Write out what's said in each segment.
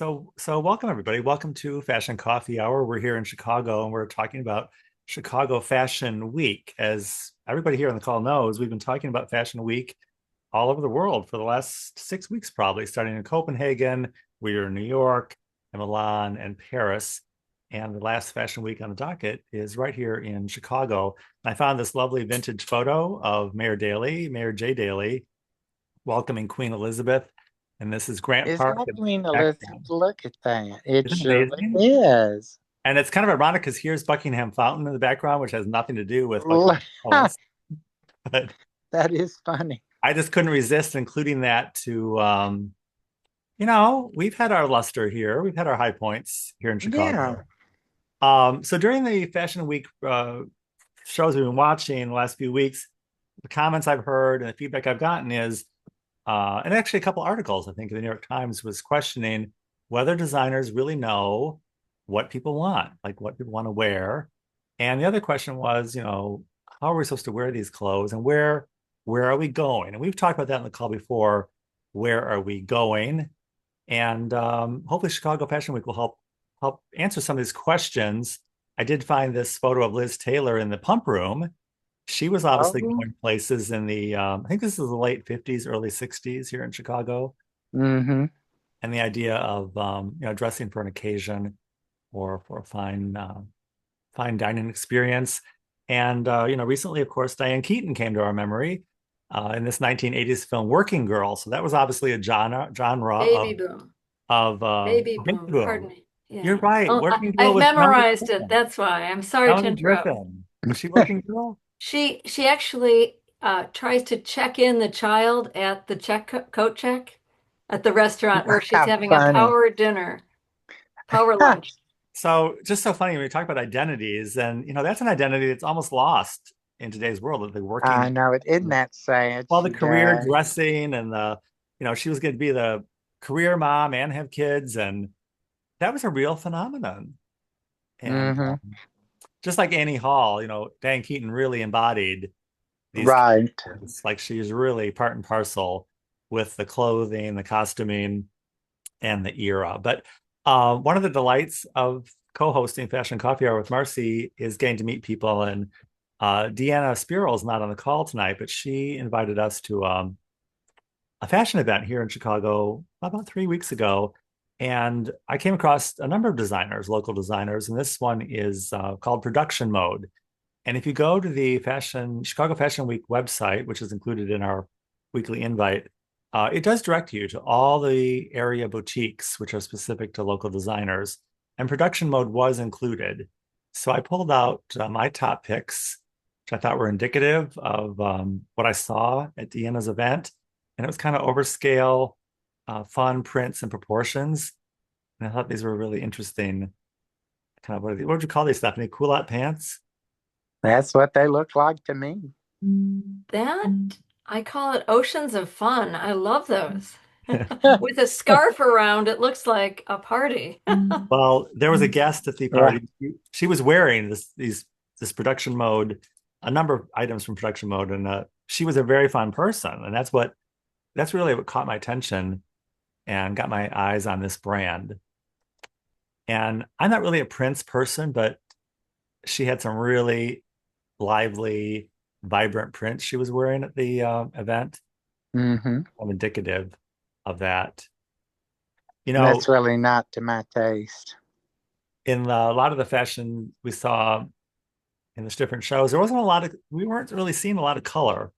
So welcome everybody. Welcome to Fashion Coffee Hour. We're here in Chicago and we're talking about Chicago Fashion Week. As everybody here on the call knows, we've been talking about Fashion Week all over the world for the last 6 weeks, probably starting in Copenhagen. We were in New York and Milan and Paris. And the last Fashion Week on the docket is right here in Chicago. And I found this lovely vintage photo of Mayor Daley, Mayor Jay Daley, welcoming Queen Elizabeth. And this is Grant Is Park that in the Queen Elizabeth? background. Look at that. It Isn't it surely amazing? is. And it's kind of ironic because here's Buckingham Fountain in the background, which has nothing to do with Look, Buckingham Palace. But that is funny. I just couldn't resist including that we've had our luster here. We've had our high points here in Yeah. Chicago. So during the Fashion Week shows we've been watching the last few weeks, the comments I've heard and the feedback I've gotten is, and actually a couple articles, I think, in the New York Times was questioning whether designers really know what people want, like what people want to wear. And the other question was, how are we supposed to wear these clothes and where are we going? And we've talked about that in the call before. Where are we going? And hopefully Chicago Fashion Week will help answer some of these questions. I did find this photo of Liz Taylor in the pump room. She was obviously Oh. going places in I think this is the late 50s, early 60s here in Chicago. Mm-hmm. And the idea of, dressing for an occasion or for a fine dining experience. And, recently, of course, Diane Keaton came to our memory in this 1980s film Working Girl. So that was obviously a genre Baby boom. of Baby baby boom. boom. Pardon me. You're Yeah. right. Oh, Working Girl I've with Melanie memorized it. Griffin. That's why. I'm sorry to Melanie interrupt. Griffin. Was she Working Girl? She actually tries to check in the child at the coat check at the restaurant where she's How having a funny. power dinner, power lunch. So just so funny when we talk about identities, and that's an identity that's almost lost in today's world of the I working. know it. Isn't that sad? Well, the She career died. dressing and she was going to be the career mom and have kids, and that was a real phenomenon. And Mm-hmm. just like Annie Hall, Diane Keaton really embodied these Right. characters. Like she's really part and parcel with the clothing, the costuming, and the era. But one of the delights of co-hosting Fashion Coffee Hour with Marcy is getting to meet people. And Deanna Spiro is not on the call tonight, but she invited us to a fashion event here in Chicago about 3 weeks ago. And I came across a number of designers, local designers, and this one is called Production Mode. And if you go to the Chicago Fashion Week website, which is included in our weekly invite, it does direct you to all the area boutiques, which are specific to local designers. And Production Mode was included. So I pulled out my top picks, which I thought were indicative of what I saw at Deanna's event. And it was kind of overscale, fun prints and proportions. And I thought these were really interesting. Kind of, what would you call these, Stephanie? Culotte pants? That's what they look like to me. That I call it oceans of fun. I love those. With a scarf around, it looks like a party. Well, there was a guest at the Right. party. She was wearing this production mode, a number of items from production mode, and she was a very fun person, and that's really what caught my attention and got my eyes on this brand. And I'm not really a Prince person, but she had some really lively, vibrant prints she was wearing at the event. Mm-hmm. I'm indicative of that. You know, That's really not to my taste. in a lot of the fashion we saw in the different shows, we weren't really seeing a lot of color.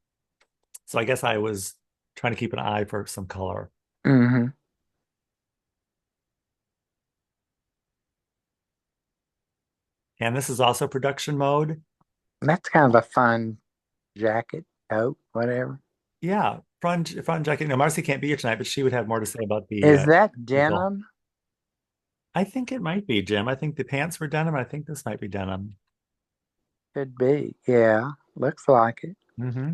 So I guess I was trying to keep an eye for some color. Mm-hmm. And this is also production mode. That's kind of a fun jacket, coat, whatever. Yeah, front jacket. No, Marcy can't be here tonight, but she would have more to say about the Is that people. denim? I think it might be, Jim. I think the pants were denim. I think this might be denim. Could be. Yeah, looks like it. Hmm.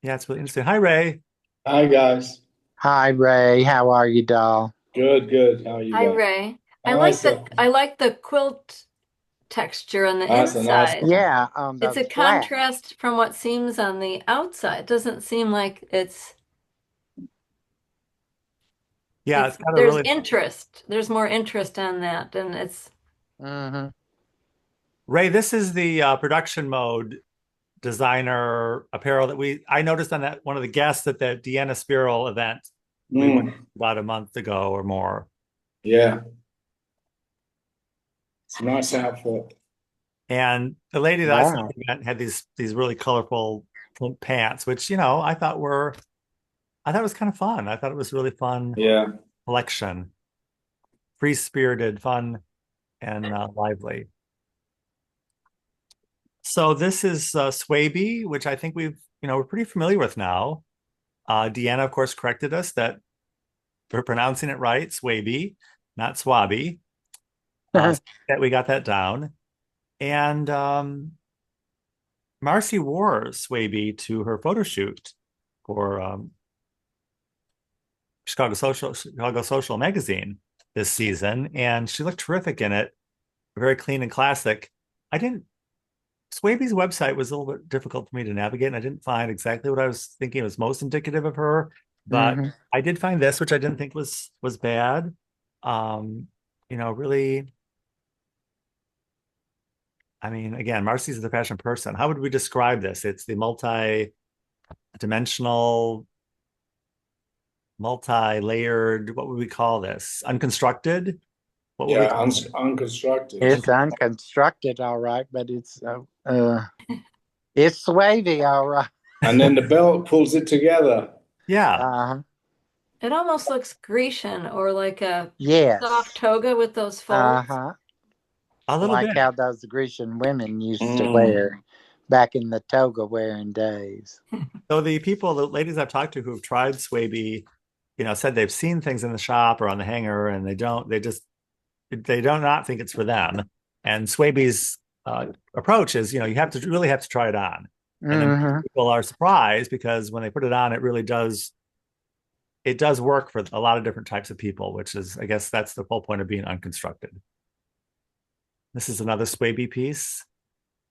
Yeah, it's really interesting. Hi, Ray. Hi guys. Hi, Ray. How are you, doll? Good, good. How are you Hi, guys? Ray. I Hi, like the Stephanie. I like the quilt texture on the Awesome, inside. awesome. Yeah, on It's the a flat. contrast from what seems on the outside. It doesn't seem like it's Yeah, it's got a There's really interest. There's more interest on that, and it's Mm-hmm. Ray, this is the production mode designer apparel that I noticed on that one of the guests at the Deanna Spiro event we went Mm, about a month ago or more. yeah, it's a nice outfit. And the lady that I saw at Wow. the event had these really colorful pants, which I thought it was kind of fun. I thought it was really fun Yeah. collection, free spirited, fun, and lively. So this is Swaby, which I think we're pretty familiar with now. Deanna, of course, corrected us that we're pronouncing it right, Swaby, not Swaby. So that we got that down. And Marcy wore Swaby to her photo shoot for Chicago Social magazine this season, and she looked terrific in it, very clean and classic. I didn't Swaby's website was a little bit difficult for me to navigate, and I didn't find exactly what I was thinking was most indicative of her, but Mm-hmm. I did find this, which I didn't think was bad. Really, I mean, again, Marcy's the fashion person. How would we describe this? It's the multi-dimensional, multi-layered, what would we call this? Unconstructed? What would we Yeah, call it? unconstructed. It's unconstructed, all right, but it's wavy, all right. And then the belt pulls it together. Yeah, Uh-huh. it almost looks Grecian or like a Yes. soft toga with those folds. Uh-huh. a little Like bit. how those Grecian women used to Mm. wear back in the toga wearing days. So the ladies I've talked to who've tried Swaby, said they've seen things in the shop or on the hanger, and they do not think it's for them. And Swaby's approach is, you really have to try it on. And then Mm-hmm. people are surprised because when they put it on, it does work for a lot of different types of people, which is, I guess that's the whole point of being unconstructed. This is another Swaby piece,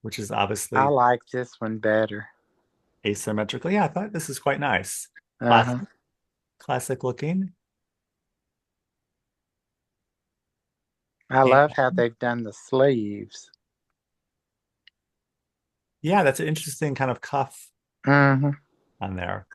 which is obviously I like this one better. asymmetrical. Yeah, I thought this is quite nice. Uh-huh. Classic looking. I love how they've done the sleeves. Yeah, that's an interesting kind of cuff Mm-hmm. on there.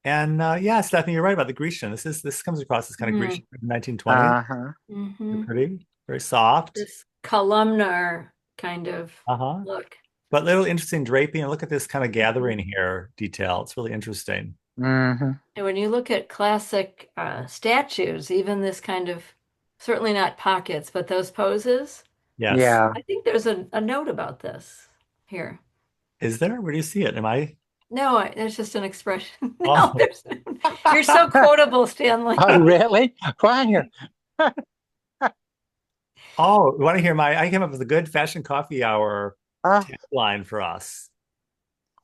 And yeah, Stephanie, you're right about the Grecian. This comes across as kind of Grecian from 1920. Uh-huh. Mhm. Pretty, very soft. This columnar kind of Uh-huh. look. But little interesting draping. And look at this kind of gathering here detail. It's really interesting. Mm-hmm. And when you look at classic statues, even this kind of, certainly not pockets, but those poses, Yes. Yeah. I think there's a note about this here. Is there? Where do you see it? Am I? No, there's just an expression. Oh. No, you're so quotable, Stanley. Oh, really? Why? Oh, you want to hear I came up with a good fashion coffee hour Oh, line for us.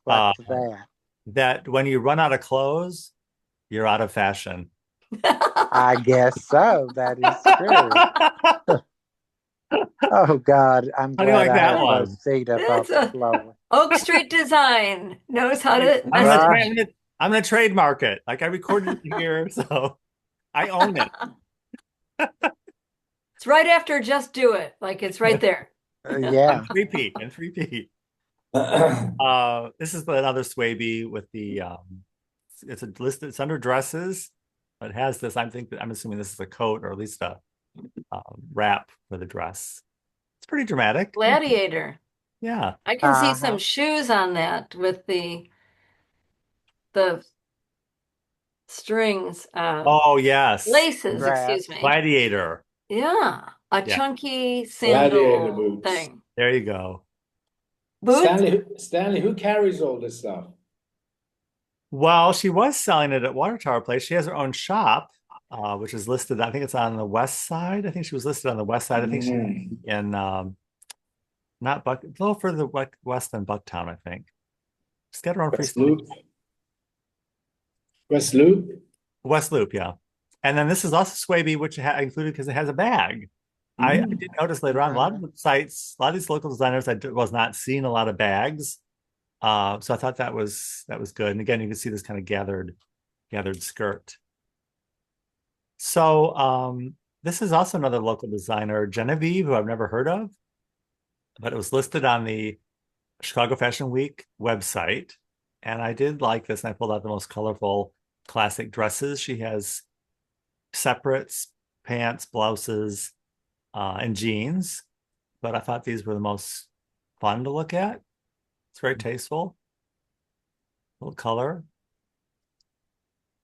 what's that? That when you run out of clothes, you're out of fashion. I guess so. That is true. Oh God, I'm How do you glad like I that have one? those feet up That's off the floor. Oak Street Design knows how to I'm mess gonna, Right. it. tra- I'm gonna trademark it. Like I recorded it here, so I own it. It's right after Just Do It. Like it's right there. Yeah. And three-peat. This is another Swaby with the it's under dresses, but it has this. I'm assuming this is a coat or at least a wrap for the dress. It's pretty dramatic. Gladiator. Yeah. I can see Uh-huh. some shoes on that with the strings, Oh yes. laces, Straps. excuse me. Gladiator. Yeah, a Yeah. chunky Gladiator sandal boots. thing. There you go. Boots? Stanley, who carries all this stuff? Well, she was selling it at Water Tower Place. She has her own shop, which is listed. I think it's on the west side. I think she was listed on the west side. I think she's in not Buck, a little further west than Bucktown, I think. Just get her own free West Loop. stuff. West Loop. West Loop, yeah. And then this is also Swaby, which included because it has a bag. I did notice later on a lot of the sites, a lot of these local designers, was not seeing a lot of bags. So I thought that was good. And again, you can see this kind of gathered gathered skirt. So this is also another local designer, Genevieve, who I've never heard of, but it was listed on the Chicago Fashion Week website. And I did like this, and I pulled out the most colorful classic dresses. She has separates, pants, blouses, and jeans, but I thought these were the most fun to look at. It's very tasteful. A little color.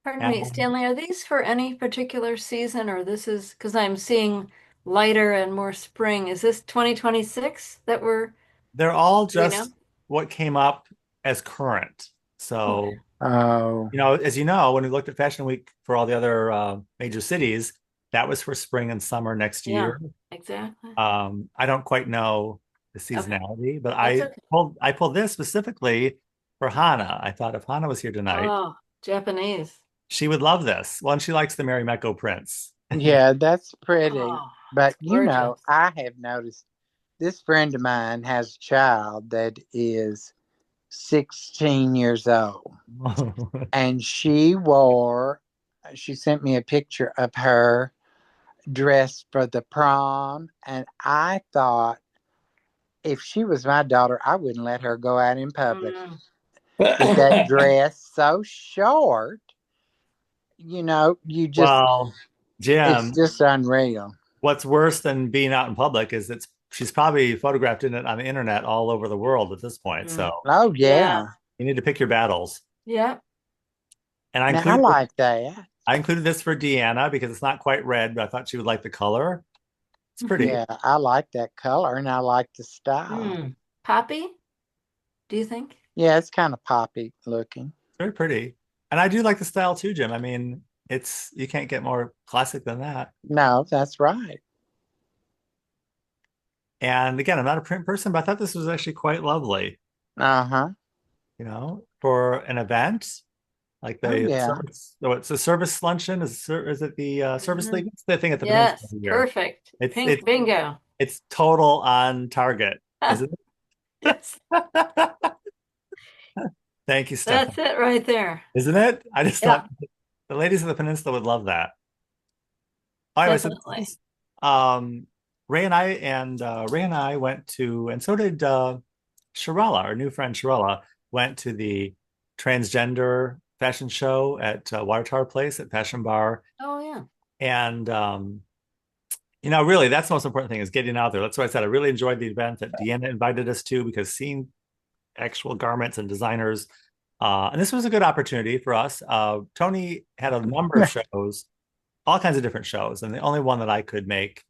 Pardon me, And Stanley, are these for any particular season, or this is because I'm seeing lighter and more spring? Is this 2026 that we're, they're all you know? just what came up as current. So, Oh, as you know, when we looked at Fashion Week for all the other major cities, that was for spring and summer next Yeah, year. exactly. I don't quite know the Okay. seasonality, but That's okay. I pulled this specifically for Hannah. I thought if Hannah was here tonight, Oh, Japanese. she would love this. Well, and she likes the Marimekko prints. yeah, that's pretty. Oh, But it's gorgeous. I have noticed this friend of mine has a child that is 16 years old. And she sent me a picture of her dressed for the prom. And I thought if she was my daughter, I wouldn't let her go out in public Mm. with that dress so short. You just, Well, it's Jim, just unreal. what's worse than being out in public is she's probably photographed in it on the internet all over the world at this point. Mm. So Oh, yeah. you need to pick your battles. Yeah. And I Now, I included like that. I included this for Deanna because it's not quite red, but I thought she would like the color. It's pretty. Yeah, I like that color and I like the style. Mm. Poppy, do you think? Yeah, it's kind of poppy looking. It's very pretty. And I do like the style too, Jim. I mean, you can't get more classic than that. No, that's right. And again, I'm not a print person, but I thought this was actually quite lovely, Uh-huh. for an event like Oh, yeah. service. So it's a service luncheon. Is it the service Mhm. league? It's the thing at the Yes, Peninsula here. perfect. It's Pink it's bingo. it's total on target, isn't Yes, it? Thank you, that's Stephanie. it right there. Isn't it? I just Yeah, thought the ladies of the Peninsula would love that. Anyway, so definitely. Ray and I went to, and so did Sharella, our new friend Sharella, went to the transgender fashion show at Water Tower Place at Fashion Bar. Oh, yeah. And really, that's the most important thing is getting out there. That's why I said I really enjoyed the event that Deanna invited us to because seeing actual garments and designers, and this was a good opportunity for us. Tony had a number of shows, all kinds of different shows, and the only one that I could make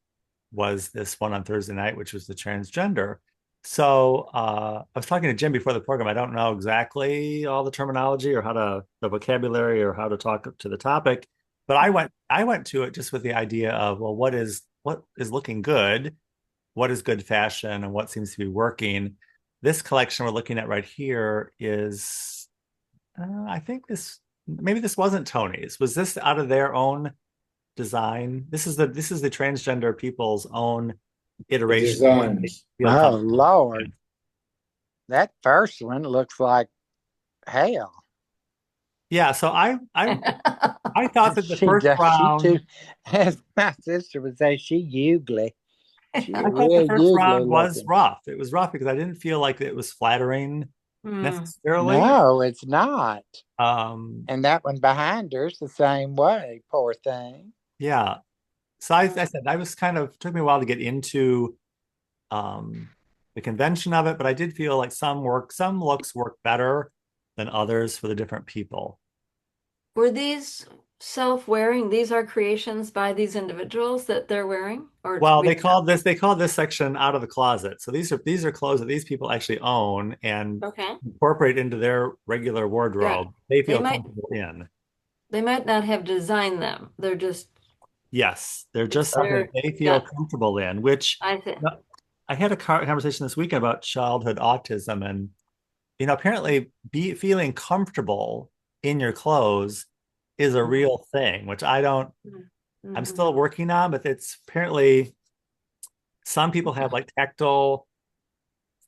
was this one on Thursday night, which was the transgender. So I was talking to Jim before the program. I don't know exactly all the terminology or the vocabulary or how to talk to the topic, but I went to it just with the idea of, well, what is looking good, what is good fashion, and what seems to be working. This collection we're looking at right here is, I think maybe this wasn't Tony's. Was this out of their own design? This is the transgender people's own iteration of what they Designs. feel Oh, comfortable Lord. in. That first one looks like hell. Yeah, so I thought that the She first does. round, She too, as my sister would say, she ugly. She I thought real the first ugly round was looking. rough. It was rough because I didn't feel like it was flattering Mm. necessarily. No, it's not. Um, And that one behind her's the same way. Poor thing. yeah. So I said I was took me a while to get into the convention of it, but I did feel like some looks work better than others for the different people. Were these self-wearing? These are creations by these individuals that they're wearing? Or Well, we they called this section out of the closet. So these are clothes that these people actually own and Okay. incorporate into their regular wardrobe. They feel comfortable in. They might not have designed them. They're just, Yes, they're it's just something their, that they feel yeah, comfortable in, which I think. I had a conversation this weekend about childhood autism, and apparently feeling comfortable in your clothes is a real thing, which I'm Mhm. still working on, but it's apparently some people have like tactile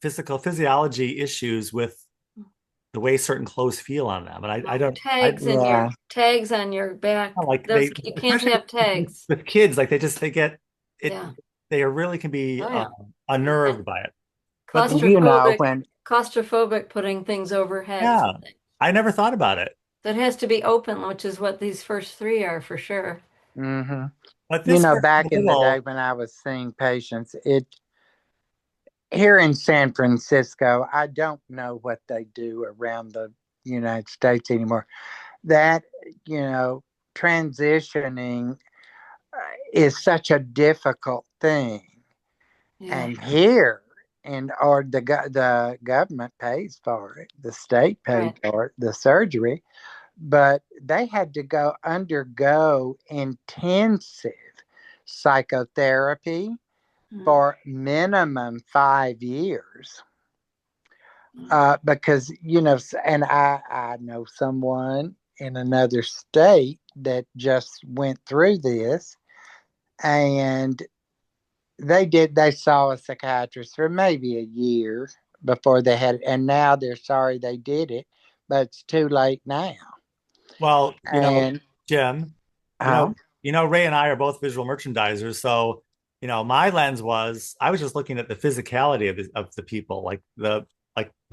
physiology issues with the way certain clothes feel on them. And I don't, Tags in your Yeah. tags on your back. Like Those they, you can't especially have tags. with kids, like they get it. Yeah. They really can be Oh, yeah. unnerved by it. But You know, Claustrophobic putting things overhead. yeah, I never thought about it. That has to be open, which is what these first three are for sure. hmm But you this know, first back in the little- day when I was seeing patients, here in San Francisco, I don't know what they do around the United States anymore. That, transitioning is such a difficult thing. Yeah. And here, or the government pays for it, the state paid for it, the surgery, but they had to undergo intensive psychotherapy for minimum 5 years. Because, and I know someone in another state that just went through this, and they saw a psychiatrist for maybe a year before they had it, and now they're sorry they did it, but it's too late now. Well, And Jim, oh, Ray and I are both visual merchandisers, so my lens was I was just looking at the physicality of the people, like the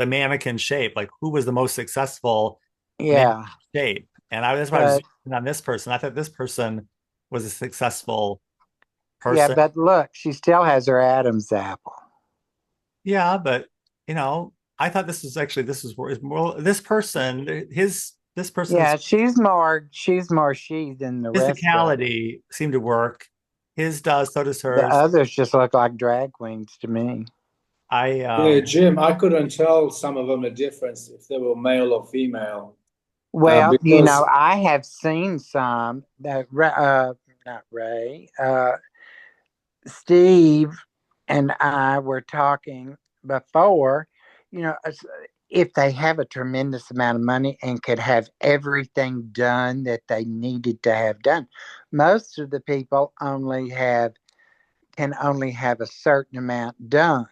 mannequin shape, like who was the most successful yeah, shape, and that's why I was zooming on this person. I thought this person was a successful person. yeah, but look, she still has her Adam's apple. Yeah, but I thought this was more this person, this person's Yeah, she's more she than the rest of them. physicality seemed to work. His does, so does The hers. others just look like drag queens to me. Yeah, Jim, I couldn't tell some of them the difference if they were male or female. Well, because I have seen some that not Ray, Steve and I were talking before, if they have a tremendous amount of money and could have everything done that they needed to have done. Most of the people can only have a certain amount done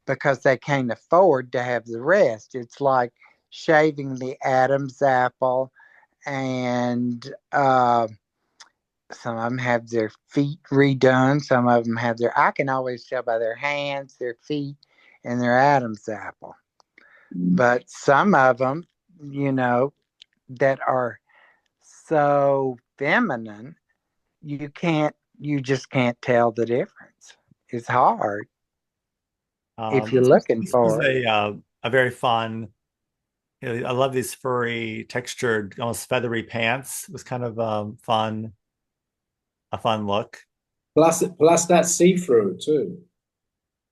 because they can't afford to have the rest. It's like shaving the Adam's apple, and some of them have their feet redone. Some of them have I can always tell by their hands, their feet, and their Adam's apple. But some of them, that are so feminine, you just can't tell the difference. It's hard if you're looking for it. A very fun. I love these furry, textured, almost feathery pants. It was kind of a fun look. plus that see-through too.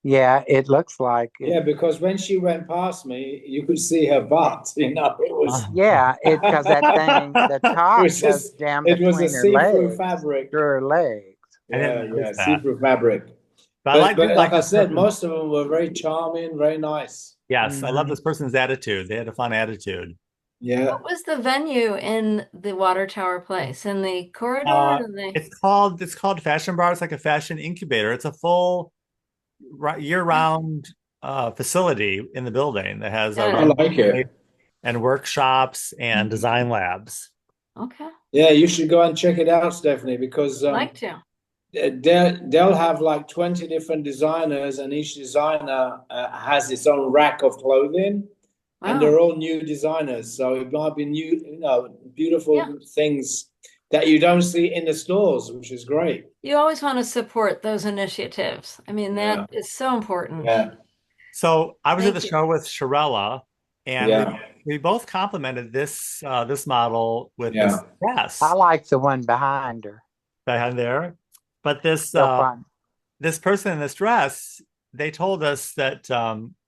Yeah, it looks like it. Yeah, because when she went past me, you could see her butt. It was. Yeah, because that thing, the top goes down It was between a her see-through legs, fabric. through her legs. Yeah, see-through fabric. But like I said, most of them were very charming, very nice. Yes, I love this person's attitude. They had a fun attitude. Yeah. What was the venue in the Water Tower place? In the corridor? It's called Fashion Bar. It's like a fashion incubator. It's a full year-round facility in the building that has I like it. And workshops and design labs. Okay. Yeah, you should go and check it out, Stephanie, because I'd like to. They'll have like 20 different designers, and each designer has its own rack of clothing. Wow. And they're all new designers, so it might be new, beautiful things that you don't see in the stores, which is great. You always want to support those initiatives. I mean, that is so important. Yeah. So I was at the show with Shirella, and Yeah. we both complimented this model with this dress I like the one behind her. behind there. But this this person in this dress, they told us that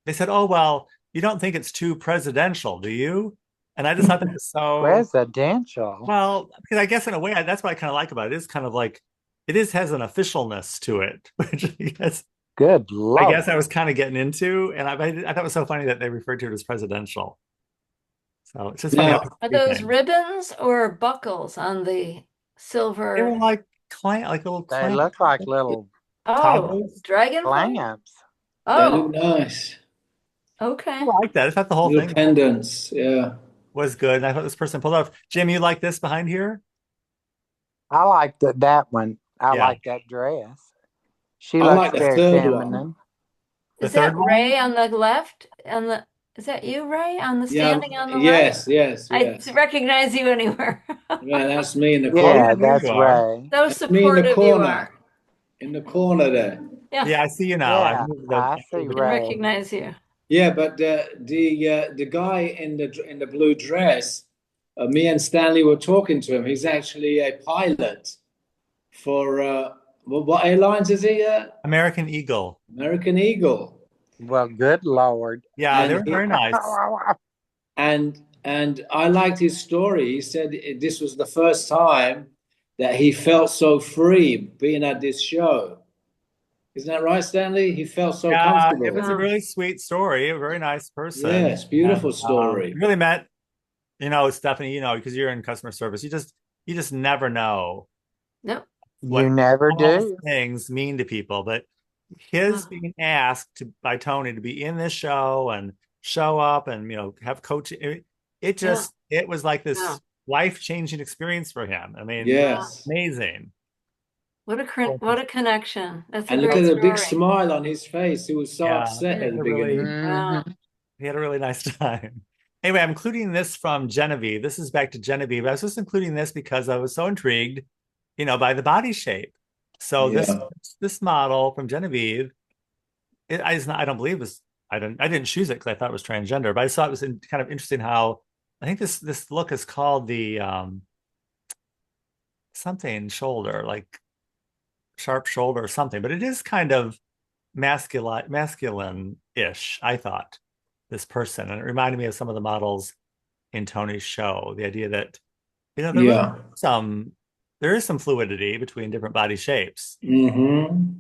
they said, "Oh well, you don't think it's too presidential, do you?" And I just thought that was so presidential. Well, because I guess in a way that's what I kind of like about it. It's kind of like has an officialness to it, which I guess good Lord. I guess I was kind of getting into, and I thought it was so funny that they referred to it as presidential. So it's just funny. Are those ribbons or buckles on the silver? They were like little. They look like little dragon lamps. They look nice. Okay. I like that. Is that the whole little thing? Pendants, yeah. was good. And I thought this person pulled off. Jim, you like this behind here? I like that one. I Yeah. like that dress. She I looks like the very third one. feminine. The Is that third one? Ray on the left? Is that you, Ray, on the Yeah, standing on the left? yes. I recognize you anywhere. Yeah, that's me in the Oh, corner. Yeah, yeah, there that's you are. Ray. So That's me in the supportive you corner. are. In the corner there. Yeah, Yeah, I see you now. Yeah, I see I can Ray. recognize you. Yeah, but the guy in the blue dress, me and Stanley were talking to him. He's actually a pilot for what airlines is he? American Eagle. American Eagle. Well, good Lord. Yeah, And they're very nice. And I liked his story. He said this was the first time that he felt so free being at this show. Isn't that right, Stanley? He felt so Yeah, comfortable. it was a really sweet story. A very nice person. Yes, beautiful And, story. really met, Stephanie, because you're in customer service. You just never know Nope. what You never all do. things mean to people. But his being asked by Tony to be in this show and show up and have coaching, it was like this life-changing experience for him. I mean, Yes. amazing. What a connection. That's a And look great at the story. big smile on his face. He was so upset at the beginning. Mhm. He had a really nice time. Anyway, I'm including this from Genevieve. This is back to Genevieve. I was just including this because I was so intrigued, by the body shape. So this model from Genevieve, I don't believe this. I didn't choose it because I thought it was transgender, but I thought it was kind of interesting how I think this look is called the something shoulder, like sharp shoulder or something, but it is kind of masculine-ish, I thought, this person. And it reminded me of some of the models in Tony's show. The idea that, there is some fluidity between different body shapes. Mm-hmm.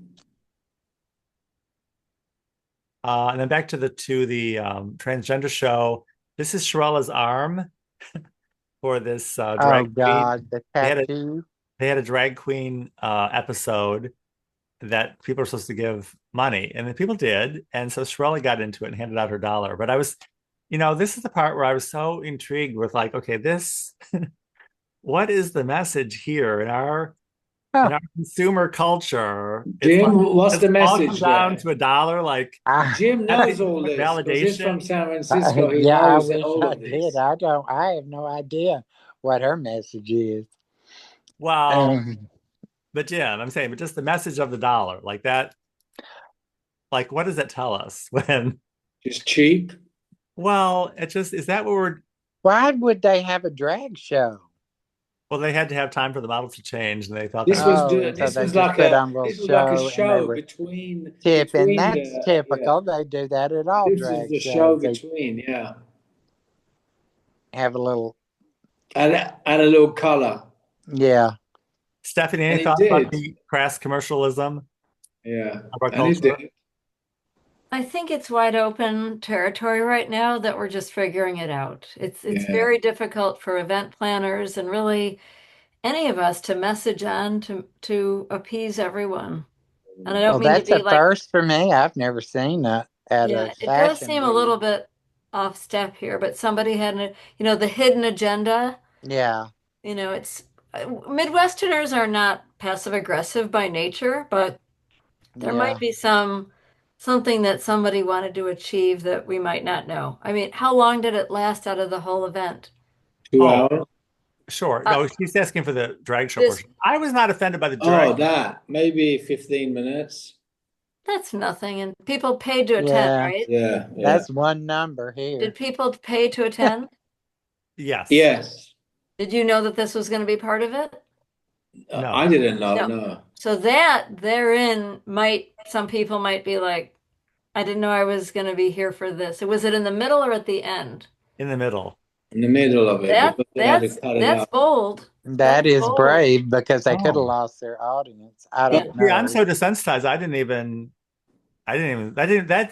And then back to the transgender show. This is Sharella's arm for this drag Oh God, the tattoo. They had a drag queen episode that people are supposed to give money, and then people did, and so Shirella got into it and handed out her dollar. But I was, this is the part where I was so intrigued with, like, okay, this, what is the message here in our consumer culture? Jim, what's the message? All down to a dollar, like Jim knows all this. Validation. He's from San Francisco. He Yeah, I knows wish all I of did. this. I have no idea what her message is. Wow. But Jim, I'm saying, but just the message of the dollar, like that, like, what does that tell us when? Just cheap. Well, is that what we're? Why would they have a drag show? Well, they had to have time for the model to change, and they thought This was like a show between. And that's typical. Yeah. They do that at all This drag is the shows. show between, yeah. Have a little. And a little color. Yeah. Stephanie, any thoughts about the crass commercialism? Yeah. Of our culture? I think it's wide open territory right now that we're just figuring it out. It's very difficult for event planners and really any of us to message on to appease everyone. And I don't mean that's to be a first for me. I've never seen that at a it does seem a little bit off step here, but somebody had the hidden agenda. Yeah. It's Midwesterners are not passive aggressive by nature, but there might be something that somebody wanted to achieve that we might not know. I mean, how long did it last out of the whole event? 2 hours. Sure. No, she's asking for the drag show portion. I was not offended by the drag. Oh, that. Maybe 15 minutes. That's nothing. And people paid to attend, right? Yeah. That's one number here. Did people pay to attend? Yes. Yes. Did you know that this was going to be part of it? No. I didn't know, no. So that therein some people might be like, I didn't know I was going to be here for this. Was it in the middle or at the end? In the middle. In the middle of it. That's bold. That is brave because they could have lost their audience. I don't know. Yeah, I'm so desensitized.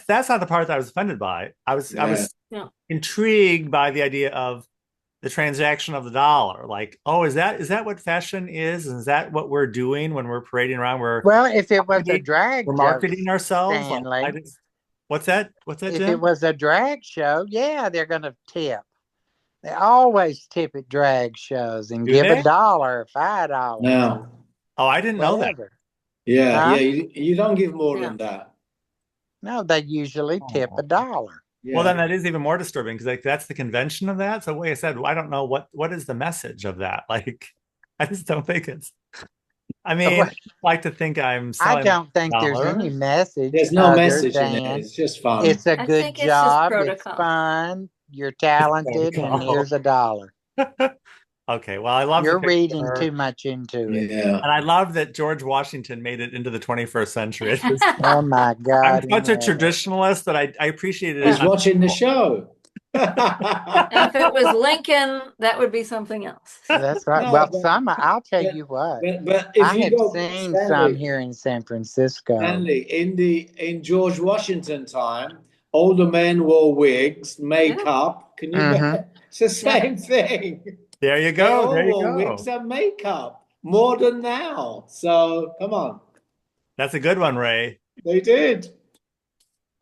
That's not the part that I was offended by. I was intrigued by the idea of the transaction of the dollar. Like, oh, is that what fashion is? Is that what we're doing when we're parading around? If it was a drag, we're marketing ourselves. What's that? What's that, Jim? If it was a drag show, they're going to tip. They always tip at drag shows and Do give they? $1, $5, No. Oh, I didn't know that. whatever. Yeah, Huh? yeah. You don't give more Yeah. than that. No, they usually tip Oh. $1. Well, then Yeah. that is even more disturbing because like that's the convention of that. So, like I said, I don't know what is the message of that. Like, I just don't think it's. I mean, Well, I like to think I'm I selling don't think there's dollar. any message There's no other message in it. than It's just fun. it's a I good think it's just job, it's protocol. fun, you're talented, and here's $1. Okay, well, I love the You're reading picture, too much into it. Yeah. and I love that George Washington made it into the 21st century. Oh my I'm God. such a in heaven. traditionalist that I appreciated He's it. watching the show. Now, if it was Lincoln, that would be something else. That's right. No, Well, but I'll tell but you what, but if I you have go, seen some here in San Francisco. Stanley, in George Washington time, older men wore wigs, makeup. Can you? Mhm. It's the same thing. There you They go. all There you wore go. wigs and makeup more than now. So come on, That's a good one, Ray. they did.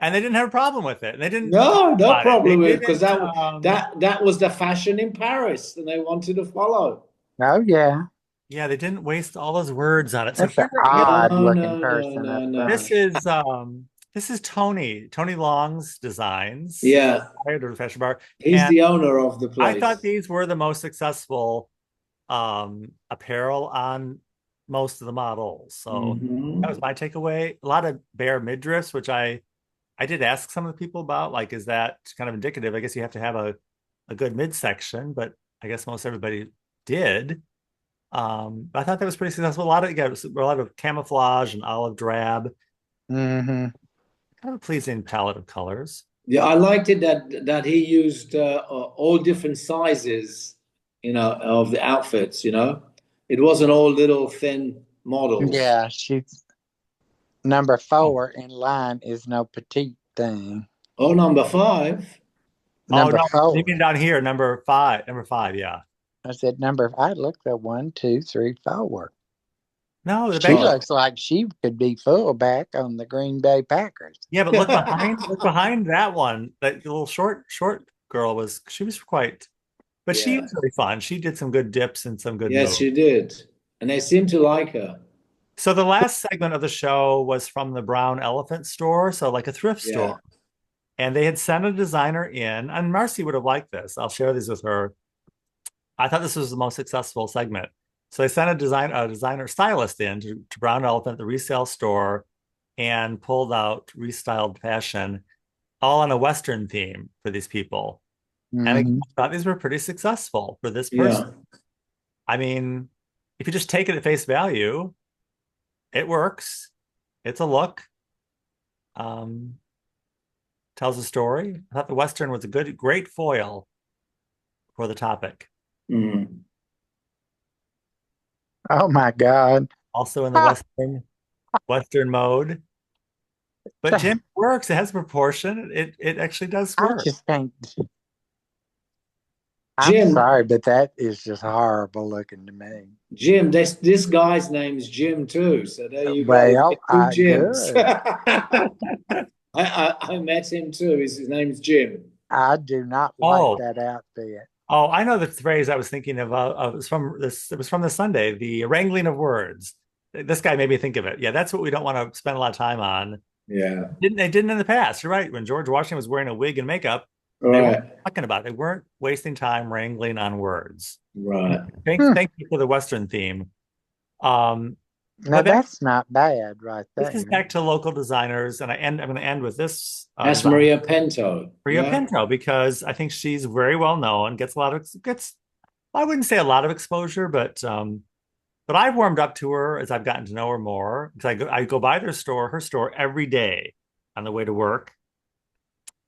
And they didn't have a problem with it. And they didn't No, no about it. They problem with it because didn't. that was the fashion in Paris, and they wanted to follow. Oh yeah, Yeah, they didn't waste all those words on it. So that's an here, odd No, looking no, person no, up no. front. this is Tony Long's designs. Yeah, Hired at the fashion bar. he's And the owner of the I place. thought these were the most successful apparel on most of the models. So Mhm. that was my takeaway. A lot of bare midriffs, which I did ask some of the people about, like, is that kind of indicative? I guess you have to have a good midsection, but I guess most everybody did. I thought that was pretty successful. A lot of camouflage and olive drab, Mm-hmm. kind of a pleasing palette of colors. Yeah, I liked it that he used all different sizes, of the outfits. It wasn't all little thin models. Yeah, she's number Oh, 4 in line is no petite thing. Oh, number 5. Number no, 4. you mean down here, number five, yeah. I said I looked at 1, 2, 3, 4. No, the She back, looks like she could be fullback on the Green Bay Packers. yeah, but look behind that one. That little short girl she was quite, but she Yeah. was really fun. She did some good dips and some good Yes, moves. she did, and they seem to like her. So the last segment of the show was from the Brown Elephant store, so like a thrift Yeah. store. And they had sent a designer in, and Marcy would have liked this. I'll share these with her. I thought this was the most successful segment. So they sent a designer stylist in to Brown Elephant, the resale store, and pulled out restyled fashion, all on a Western theme for these people. And I Mhm. thought these were pretty successful for this person. Yeah. I mean, if you just take it at face value, it works. It's a look. Tells a story. I thought the Western was a great foil for the topic. Mhm. Oh my God. Also in the Western mode. But Jim, it works. It has proportion. It actually does I work. just can't. I'm Jim. sorry, but that is just horrible looking to me. Jim, this guy's name's Jim too. So there you Well, go. Two Jims. good. I met him too. His name's Jim. I do not Oh. like that outfit. Oh, I know the phrase I was thinking of. It was from the Sunday, the wrangling of words. This guy made me think of it. Yeah, that's what we don't want to spend a lot of time on. Yeah. They didn't in the past. You're right. When George Washington was wearing a wig and makeup, they Right. weren't talking about it. They weren't wasting time wrangling on words. Right. Thank you for the Western theme. Now that's not bad, right there. This is back to local designers, and I'm going to end with this. That's Maria Pinto. Maria Yeah. Pinto, because I think she's very well known. I wouldn't say a lot of exposure, but I've warmed up to her as I've gotten to know her more, because I go by her store every day on the way to work,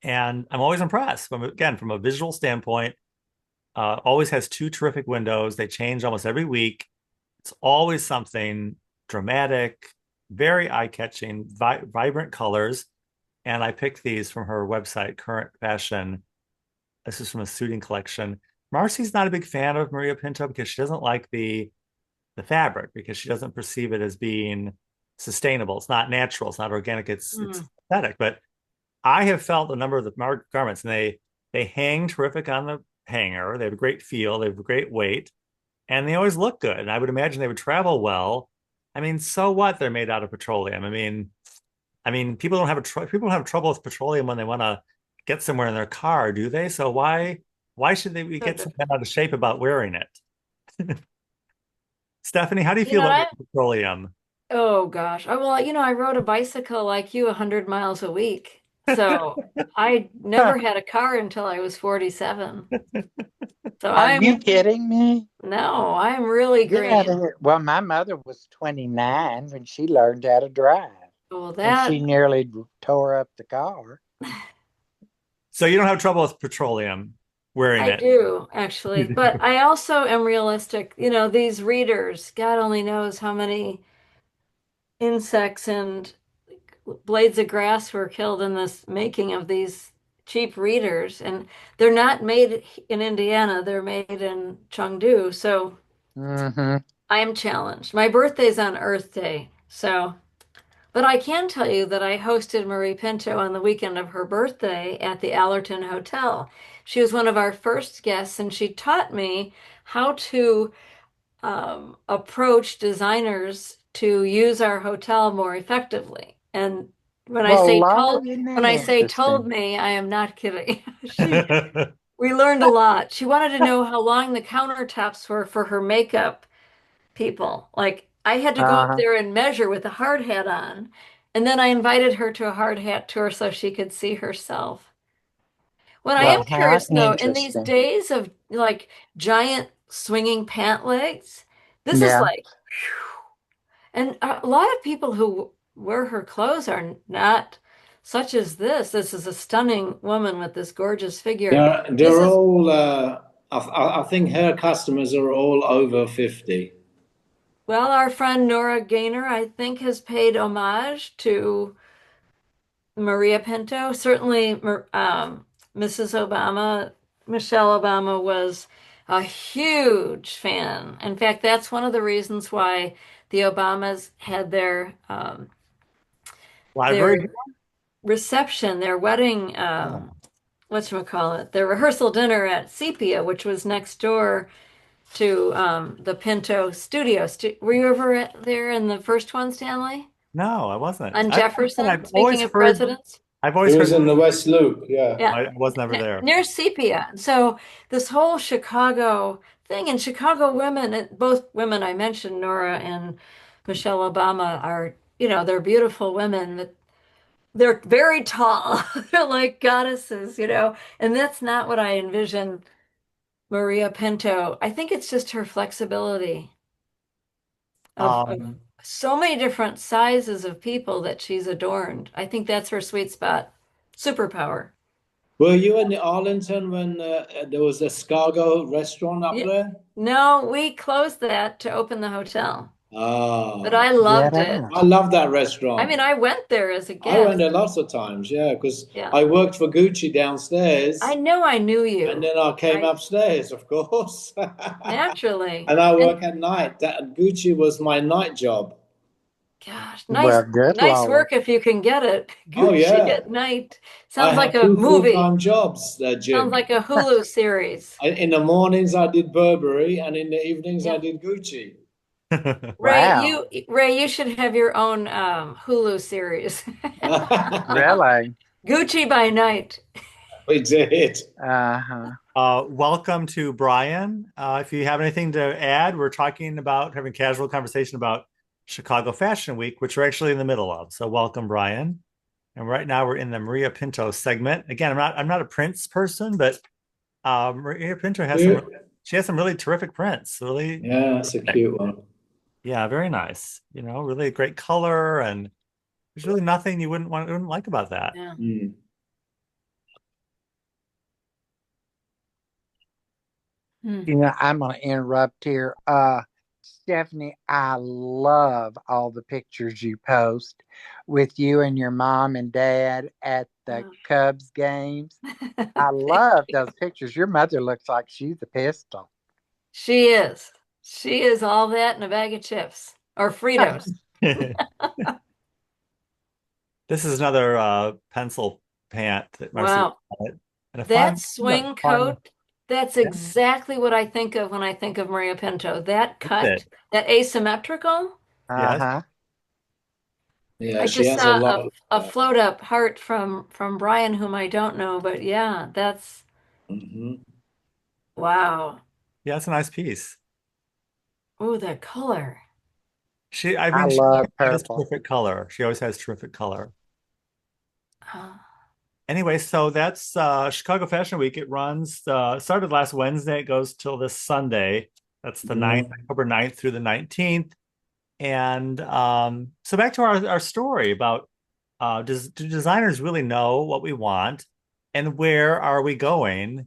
and I'm always impressed. From a visual standpoint, always has 2 terrific windows. They change almost every week. It's always something dramatic, very eye-catching, vibrant colors. And I picked these from her website, Current Fashion. This is from a suiting collection. Marcy's not a big fan of Maria Pinto because she doesn't like the fabric, because she doesn't perceive it as being sustainable. It's not natural. It's not organic. It's synthetic. But I have felt a number of the garments, and they hang terrific on the hanger. They have a great feel. They have a great weight, and they always look good. And I would imagine they would travel well. I mean, so what? They're made out of petroleum. I mean, people don't have trouble with petroleum when they want to get somewhere in their car, do they? So why should they we get so bent out of shape about wearing it? Stephanie, how do you You feel know, about petroleum? oh gosh. Well, I rode a bicycle like you 100 miles a week. So I never had a car until I was 47. So Are you kidding me? no, I'm really Get out green. of here. Well, my mother was 29 when she learned how to drive, Well, and she that nearly tore up the car. So you don't have trouble with petroleum wearing I it. do actually, but I also am realistic. These readers, God only knows how many insects and blades of grass were killed in this making of these cheap readers, and they're not made in Indiana, they're made in Chengdu. So Mm-hmm. I am challenged. My birthday's on Earth Day, so but I can tell you that I hosted Marie Pinto on the weekend of her birthday at the Allerton Hotel. She was one of our first guests, and she taught me how to approach designers to use our hotel more effectively. And when I Well, say Lord, told, isn't when that I say told interesting? me, I am not kidding. We learned a lot. She wanted to know how long the countertops were for her makeup people. Like I had to go up Uh-huh. there and measure with a hard hat on. And then I invited her to a hard hat tour so she could see herself. What I am Well, how curious though, in these interesting. days of like giant swinging pant legs, this is Yeah. like, and a lot of people who wear her clothes are not such as this. This is a stunning woman with this gorgeous figure. This They're is, all. I think her customers are all over 50. well, our friend Nora Gaynor, I think, has paid homage to Maria Pinto. Certainly, Mrs. Obama, Michelle Obama, was a huge fan. In fact, that's one of the reasons why the Obamas had their Library. reception, their wedding, whatchamacallit, their rehearsal dinner at Sepia, which was next door to the Pinto studio. Were you ever there in the first one, Stanley? No, I wasn't. On I've Jefferson, always speaking of heard. presidents? I've It always was heard. in the West Loop, yeah. Yeah, I was never there. near Sepia. So this whole Chicago thing, and Chicago women, and both women I mentioned, Nora and Michelle Obama, are, they're beautiful women, but they're very tall. They're like goddesses. And that's not what I envision Maria Pinto. I think it's just her flexibility of Um, so many different sizes of people that she's adorned. I think that's her sweet spot, superpower. Were you in Arlington when there was a Scargo restaurant up Yeah. there? No, we closed that to open the hotel, but Ah, I loved it. Yeah. I love that I restaurant. mean, I went there as a I went guest. there lots of times, yeah, because Yeah. I worked for Gucci downstairs, I know I knew you. and then I came upstairs, of course. Naturally. And I work at night. That Gucci was my night job. Gosh, Well, good nice Lord. work if you can get it. Oh Gucci yeah, at night. I Sounds like had a two movie. full-time jobs, Sounds Jim. like a Hulu series. In the mornings I did Burberry, and in the evenings I Yeah. did Gucci. Wow. Ray, you should have your own Hulu series. Really? Gucci by night. We did. Uh-huh. welcome to Brian. If you have anything to add, we're talking about having casual conversation about Chicago Fashion Week, which we're actually in the middle of. So welcome, Brian. And right now we're in the Maria Pinto segment. Again, I'm not a prints person, but Maria Pinto has some really terrific prints. Really, Yeah, that's a cute one. yeah, very nice. Really great color, and there's really nothing you wouldn't like about that. Yeah. Mm. I'm going to interrupt here. Stephanie, I love all the pictures you post with you and your mom and dad at the Cubs games. I love those pictures. Your mother looks like she's a pistol. She is. She is all that in a bag of chips or Fritos. This is another pencil pant that Marcy Wow. got. And That swing coat That's exactly what I think of when I think of Maria Pinto. That That's cut, it. that asymmetrical. Yes. Uh-huh. Yeah, I she just has a saw lot of a float up heart from Brian, whom I don't know, but yeah, that's mhm. wow. Yeah, it's a nice piece. Oh, that color. I I mean, she love has purple. terrific color. She always has terrific color. Oh, Anyway, so that's Chicago Fashion Week. It runs started last Wednesday. It goes till this Sunday. That's the 9th, Mhm. October 9th through the 19th. And so back to our story about do designers really know what we want and where are we going?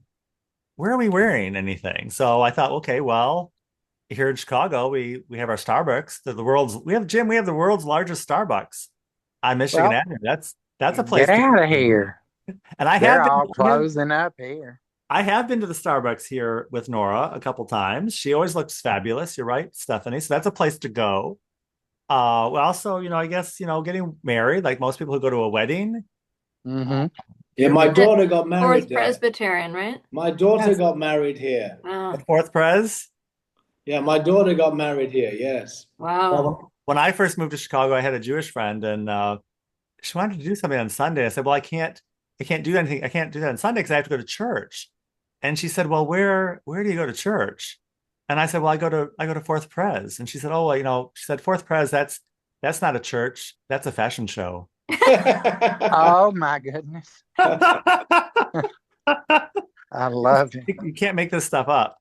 Where are we wearing anything? So I thought, okay, well, here in Chicago, we have our Starbucks. We have the world's largest Starbucks on Michigan Well, Avenue. That's a get place to out of be. here. And I They're have been all closing up here. I have been to the Starbucks here with Nora a couple times. She always looks fabulous. You're right, Stephanie. So that's a place to go. Well, also, I guess, getting married, like most people who go to a wedding. Mm-hmm. Yeah, You're my very daughter got Fourth married there. Presbyterian, right? My daughter yes. got married here. Wow. The fourth pres. Yeah, my daughter got married here. Yes. Wow. Well, when I first moved to Chicago, I had a Jewish friend and she wanted to do something on Sunday. I said, well, I can't do anything. I can't do that on Sunday because I have to go to church. And she said, well, where do you go to church? And I said, well, I go to Fourth Pres. And she said, oh, well, she said, Fourth Pres, that's not a church. That's a fashion show. Oh my goodness. I love it. You can't make this stuff up.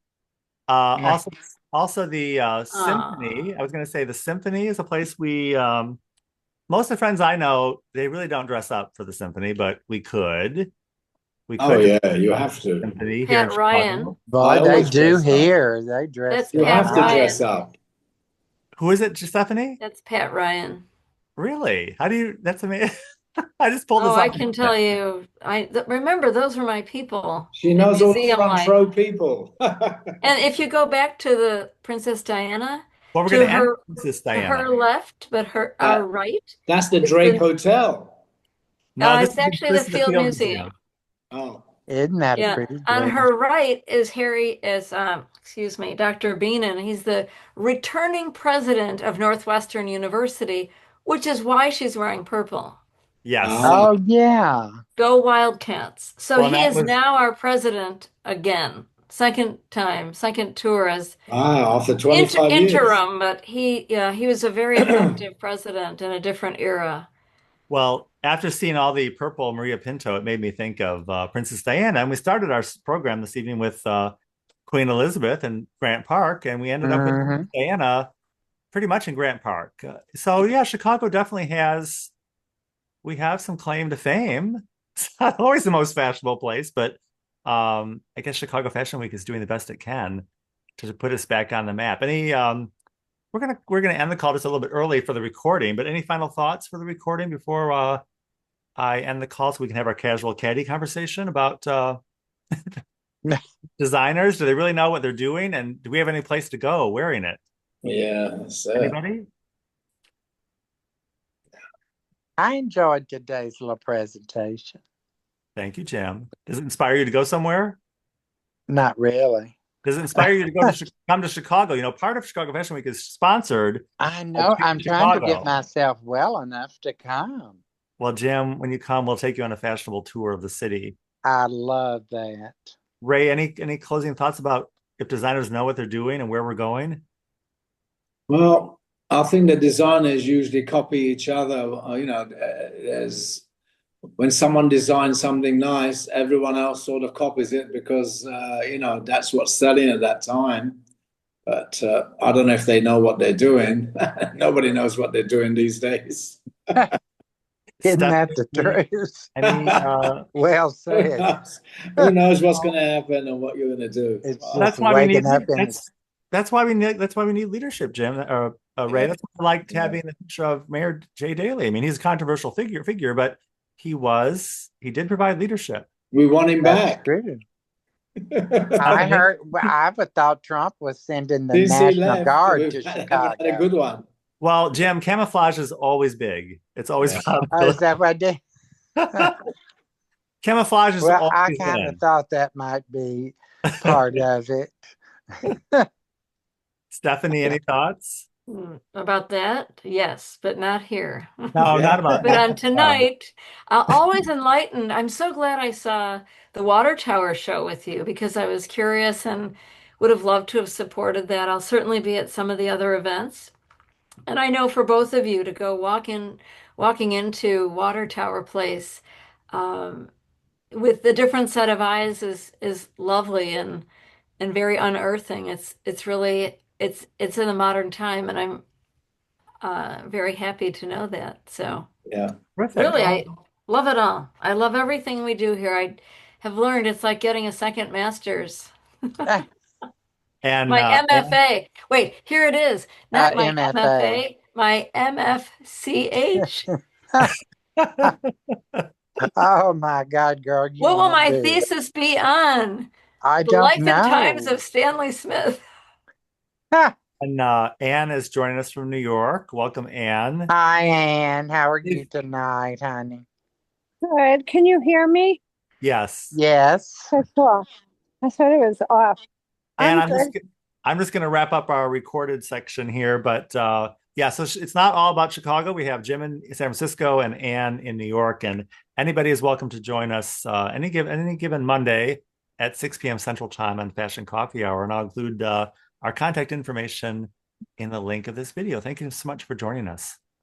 Also the Symphony. I was going to say the Symphony is a place most of the friends I know, they really don't dress up for the Symphony, but we could. We Oh could yeah, you have to. Symphony here in Pat Ryan. Chicago. Boy, they always do dress up. here. They dress That's You Pat have to Ryan. dress up. Who is it, Stephanie? That's Pat Ryan. Really? How do you? That's amazing. I just pulled this Oh, off. I can tell you. Remember those were my people She in knows all the museum front life. row people. And if you go back to the Princess Diana, Well, we're to going to end her with Princess to Diana. her left, but our right That's the is Drake the Hotel. No, it's actually the this is Field Museum. Oh, Isn't that a Yeah, pretty on dress? her right is excuse me, Dr. Beenan. He's the returning president of Northwestern University, which is why she's wearing purple. Yes. Oh yeah. Go Wildcats. So Well, he that is was now our president again. Second time, second tour as after 25 years. interim, but he was a very effective president in a different era. well, after seeing all the purple Maria Pinto, it made me think of Princess Diana. And we started our program this evening with Queen Elizabeth and Grant Park, and we ended up with Mm-hmm. Princess Diana pretty much in Grant Park. So yeah, Chicago definitely we have some claim to fame. It's not always the most fashionable place, but I guess Chicago Fashion Week is doing the best it can to put us back on the map. We're gonna end the call just a little bit early for the recording, but any final thoughts for the recording before I end the call so we can have our casual caddy conversation about designers? Do they really know what they're doing, and do we have any place to go wearing it? Yeah, that's it. Anybody? I enjoyed today's little presentation. Thank you, Jim. Does it inspire you to go somewhere? Not really. Does it inspire you to come to Chicago? Part of Chicago Fashion Week is sponsored. I know. I'm trying to get myself well enough to come. Well, Jim, when you come, we'll take you on a fashionable tour of the city. I love that. Ray, any closing thoughts about if designers know what they're doing and where we're going? Well, I think the designers usually copy each other. As when someone designs something nice, everyone else sort of copies it because that's what's selling at that time. But I don't know if they know what they're doing. Nobody knows what they're doing these days. Isn't that the truth? Well said. Who knows what's going to happen and what you're going to do? It's that's just why we waking need up in that's why we need leadership, Jim. Ray, that's why I liked having the picture of Mayor Jay Daly. I mean, he's a controversial figure, but he did provide leadership. We want him back. True. I thought Trump was sending the National Guard to Chicago. Had a good one. Well, Jim, camouflage is always big. It's always Oh, is that what I did? camouflage is Well, always I kind in. of thought that might be part of it. Stephanie, any thoughts? About that? Yes, but not here. No, not about But on that. tonight, always enlightened. I'm so glad I saw the Water Tower show with you because I was curious and would have loved to have supported that. I'll certainly be at some of the other events. And I know for both of you to go walking into Water Tower Place um, with the different set of eyes is lovely and very unearthing. It's really it's in the modern time, and I'm very happy to know that. So Yeah. Terrific. really, I love it all. I love everything we do here. I have learned it's like getting a second master's. And My MFA. Wait, here it is. Not my MFA. MFA, my MFCH. Oh my God, girl, you What will won't my do it. thesis be on? I The don't life know. and times of Stanley Smith. And Anne is joining us from New York. Welcome, Anne. Hi, Ann. How are you tonight, honey? Good. Can you hear me? Yes. Yes. That's off. I thought it was off. And I'm good. I'm just going to wrap up our recorded section here, but yeah, so it's not all about Chicago. We have Jim in San Francisco and Anne in New York, and anybody is welcome to join us any given Monday at 6 p.m. Central Time on Fashion Coffee Hour, and I'll include our contact information in the link of this video. Thank you so much for joining us.